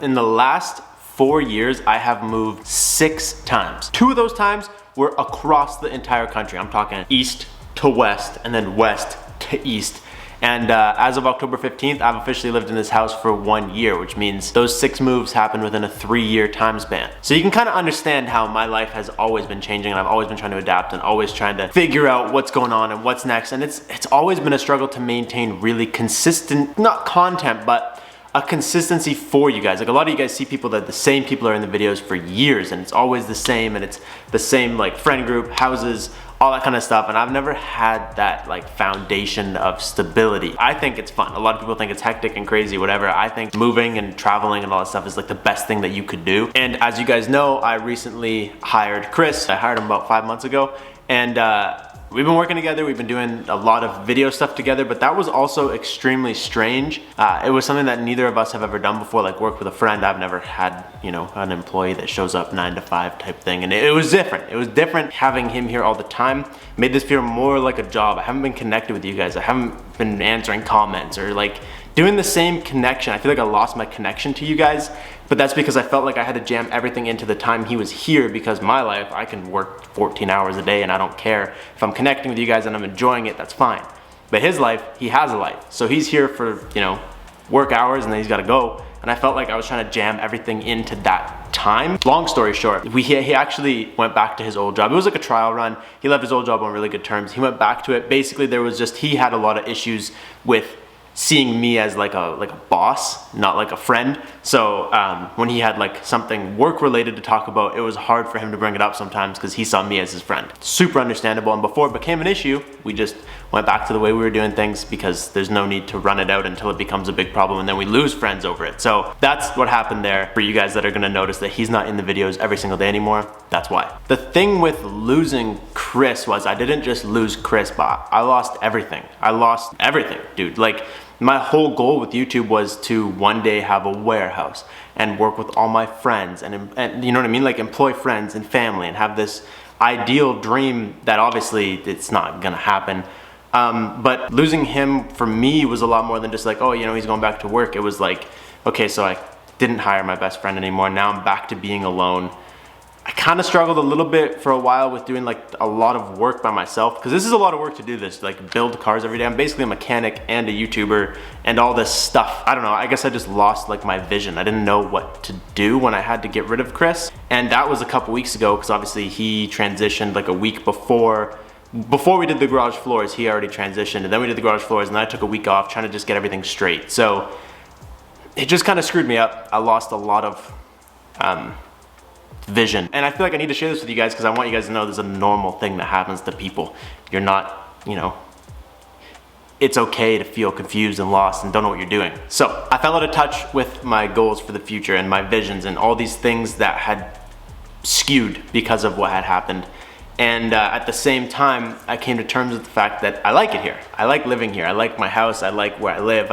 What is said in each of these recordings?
In the last 4 years, I have moved 6 times. 2 of those times were across the entire country. I'm talking east to west and then west to east. And as of October 15th, I've officially lived in this house for 1 year, which means those 6 moves happened within a 3-year time span. So you can kind of understand how my life has always been changing, and I've always been trying to adapt and always trying to figure out what's going on and what's next. And it's always been a struggle to maintain really consistent, not content, but a consistency for you guys. Like a lot of you guys see people that the same people are in the videos for years, and it's always the same, and it's the same like friend group, houses, all that kind of stuff. And I've never had that like foundation of stability. I think it's fun. A lot of people think it's hectic and crazy, whatever. I think moving and traveling and all that stuff is like the best thing that you could do. And as you guys know, I recently hired Chris. I hired him about 5 months ago, and we've been working together, we've been doing a lot of video stuff together, but that was also extremely strange. It was something that neither of us have ever done before, like work with a friend. I've never had, you know, an employee that shows up 9 to 5 type thing, and it was different. It was different having him here all the time. Made this feel more like a job. I haven't been connected with you guys. I haven't been answering comments or like doing the same connection. I feel like I lost my connection to you guys, but that's because I felt like I had to jam everything into the time he was here, because my life, I can work 14 hours a day and I don't care. If I'm connecting with you guys and I'm enjoying it, that's fine. But his life, he has a life. So he's here for, you know, work hours and then he's gotta go. And I felt like I was trying to jam everything into that time. Long story short, he actually went back to his old job. It was like a trial run. He left his old job on really good terms. He went back to it. Basically, there was just, he had a lot of issues with seeing me as like a boss, not like a friend. So when he had like something work related to talk about, it was hard for him to bring it up sometimes because he saw me as his friend. Super understandable. And before it became an issue, we just went back to the way we were doing things, because there's no need to run it out until it becomes a big problem and then we lose friends over it. So that's what happened there. For you guys that are gonna notice that he's not in the videos every single day anymore, that's why. The thing with losing Chris was I didn't just lose Chris, but I lost everything. I lost everything, dude. Like, my whole goal with YouTube was to one day have a warehouse and work with all my friends and you know what I mean? Like employ friends and family and have this ideal dream that obviously it's not gonna happen. But losing him for me was a lot more than just like, oh, you know, he's going back to work. It was like, okay, so I didn't hire my best friend anymore. Now I'm back to being alone. I kind of struggled a little bit for a while with doing like a lot of work by myself, because this is a lot of work to do this, like build cars every day. I'm basically a mechanic and a YouTuber and all this stuff. I don't know, I guess I just lost like my vision. I didn't know what to do when I had to get rid of Chris. And that was a couple weeks ago, because obviously he transitioned like a week before we did the garage floors. He already transitioned, and then we did the garage floors, and then I took a week off trying to just get everything straight. So it just kind of screwed me up. I lost a lot of vision. And I feel like I need to share this with you guys because I want you guys to know there's a normal thing that happens to people. You're not, you know, it's okay to feel confused and lost and don't know what you're doing. So I fell out of touch with my goals for the future and my visions and all these things that had skewed because of what had happened. And at the same time, I came to terms with the fact that I like it here. I like living here. I like my house. I like where I live.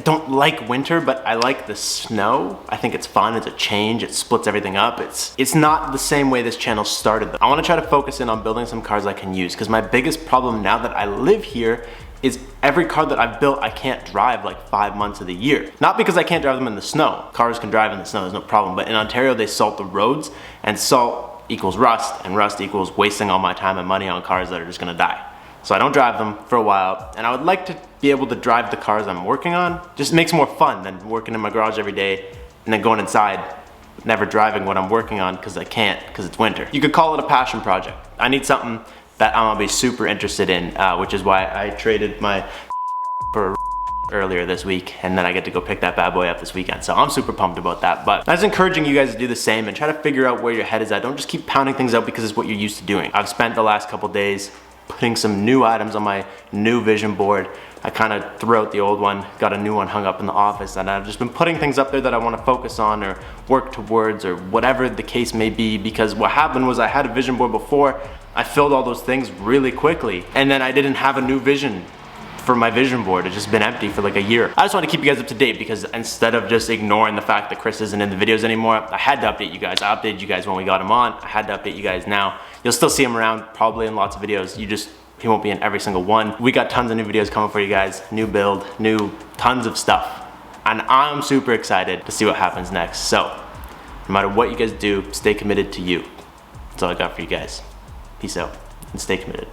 Don't like winter, but I like the snow. I think it's fun. It's a change. It splits everything up. It's not the same way this channel started though. I want to try to focus in on building some cars I can use, because my biggest problem now that I live here is every car that I've built, I can't drive like 5 months of the year. Not because I can't drive them in the snow. Cars can drive in the snow, there's no problem. But in Ontario, they salt the roads, and salt equals rust, and rust equals wasting all my time and money on cars that are just gonna die. So I don't drive them for a while, and I would like to be able to drive the cars I'm working on. Just makes more fun than working in my garage every day and then going inside, never driving what I'm working on because I can't, because it's winter. You could call it a passion project. I need something that I'm gonna be super interested in, which is why I traded my for a earlier this week, and then I get to go pick that bad boy up this weekend. So I'm super pumped about that. But I was encouraging you guys to do the same and try to figure out where your head is at. Don't just keep pounding things out because it's what you're used to doing. I've spent the last couple days putting some new items on my new vision board. I kind of threw out the old one, got a new one hung up in the office, and I've just been putting things up there that I want to focus on or work towards or whatever the case may be. Because what happened was I had a vision board before, I filled all those things really quickly, and then I didn't have a new vision for my vision board. It's just been empty for like a year. I just want to keep you guys up to date, because instead of just ignoring the fact that Chris isn't in the videos anymore, I had to update you guys. I updated you guys when we got him on. I had to update you guys now. You'll still see him around, probably in lots of videos. He won't be in every single one. We got tons of new videos coming for you guys. New build, tons of stuff. And I'm super excited to see what happens next. So, no matter what you guys do, stay committed to you. That's all I got for you guys. Peace out and stay committed.